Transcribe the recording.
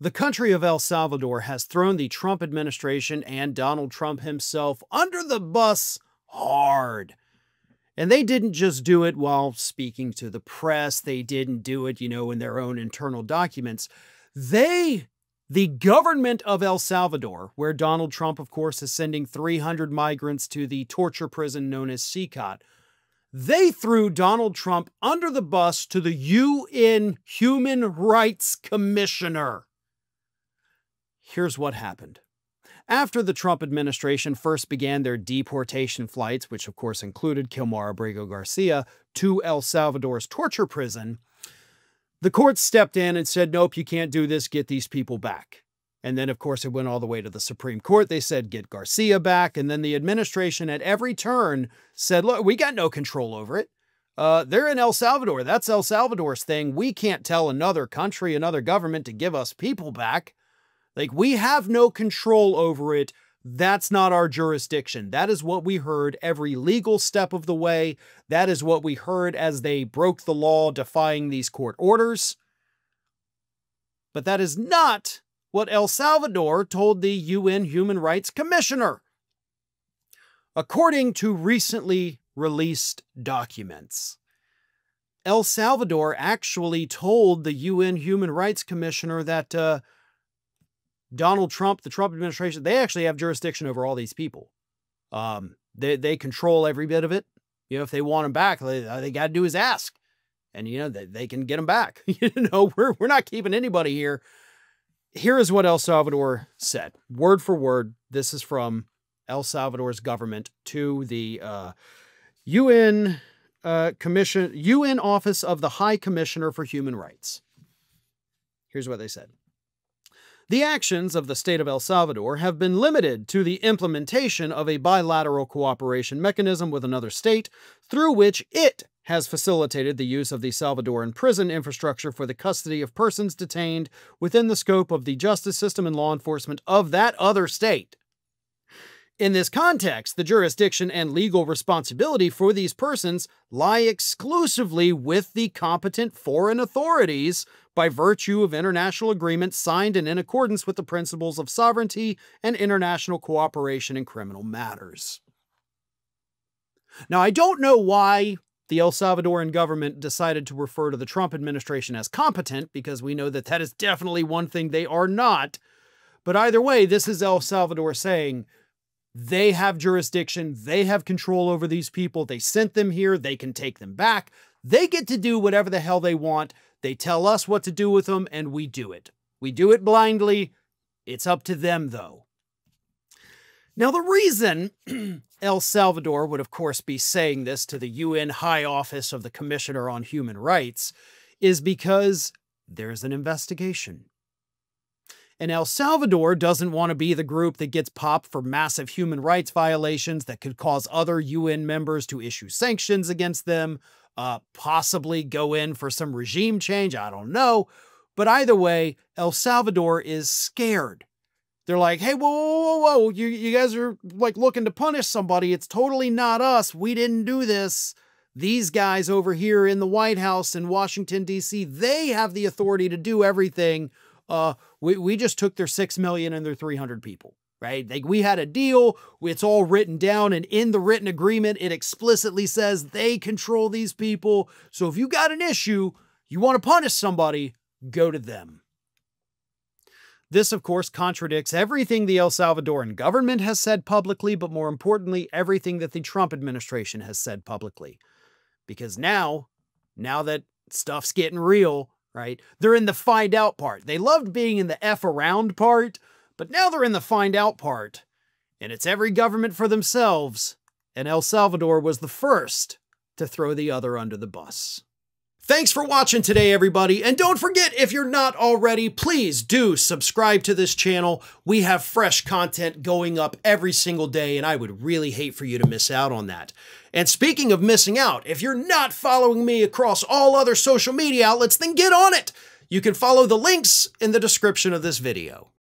The country of El Salvador has thrown the Trump administration and Donald Trump himself under the bus hard. And they didn't just do it while speaking to the press. They didn't do it, in their own internal documents. The government of El Salvador, where Donald Trump, of course, is sending 300 migrants to the torture prison known as CECOT, they threw Donald Trump under the bus to the UN Human Rights Commissioner. Here's what happened. After the Trump administration first began their deportation flights, which of course included Kilmar Abrego Garcia, to El Salvador's torture prison, the court stepped in and said, nope, you can't do this, get these people back. And then, of course, it went all the way to the Supreme Court. They said, get Garcia back. And then the administration at every turn said, look, we got no control over it. They're in El Salvador. That's El Salvador's thing. We can't tell another country, another government to give us people back. Like, we have no control over it. That's not our jurisdiction. That is what we heard every legal step of the way. That is what we heard as they broke the law, defying these court orders. But that is not what El Salvador told the UN Human Rights Commissioner. According to recently released documents, El Salvador actually told the UN Human Rights Commissioner that Donald Trump, the Trump administration, they actually have jurisdiction over all these people. They control every bit of it. If they want them back, they got to do is ask. And, they can get them back. We're not keeping anybody here. Here is what El Salvador said. Word for word, this is from El Salvador's government to the UN Office of the High Commissioner for Human Rights. Here's what they said. The actions of the state of El Salvador have been limited to the implementation of a bilateral cooperation mechanism with another state through which it has facilitated the use of the Salvadoran prison infrastructure for the custody of persons detained within the scope of the justice system and law enforcement of that other state. In this context, the jurisdiction and legal responsibility for these persons lie exclusively with the competent foreign authorities by virtue of international agreements signed and in accordance with the principles of sovereignty and international cooperation in criminal matters. Now, I don't know why the El Salvadoran government decided to refer to the Trump administration as competent, because we know that that is definitely one thing they are not. But either way, this is El Salvador saying they have jurisdiction, they have control over these people, they sent them here, they can take them back, they get to do whatever the hell they want, they tell us what to do with them, and we do it. We do it blindly. It's up to them, though. Now, the reason El Salvador would, of course, be saying this to the UN High Office of the Commissioner on Human Rights is because there's an investigation. And El Salvador doesn't want to be the group that gets popped for massive human rights violations that could cause other UN members to issue sanctions against them, possibly go in for some regime change. I don't know. But either way, El Salvador is scared. They're like, hey, whoa. You guys are like looking to punish somebody. It's totally not us. We didn't do this. These guys over here in the White House in Washington, D.C., they have the authority to do everything. We just took their 6 million and their 300 people, right? Like, we had a deal. It's all written down, and in the written agreement, it explicitly says they control these people. So if you got an issue, you want to punish somebody, go to them. This, of course, contradicts everything the El Salvadoran government has said publicly, but more importantly, everything that the Trump administration has said publicly. Because now that stuff's getting real, right? They're in the find out part. They loved being in the F around part, but now they're in the find out part. And it's every government for themselves. And El Salvador was the first to throw the other under the bus. Thanks for watching today, everybody. And don't forget, if you're not already, please do subscribe to this channel. We have fresh content going up every single day, and I would really hate for you to miss out on that. And speaking of missing out, if you're not following me across all other social media outlets, then get on it. You can follow the links in the description of this video.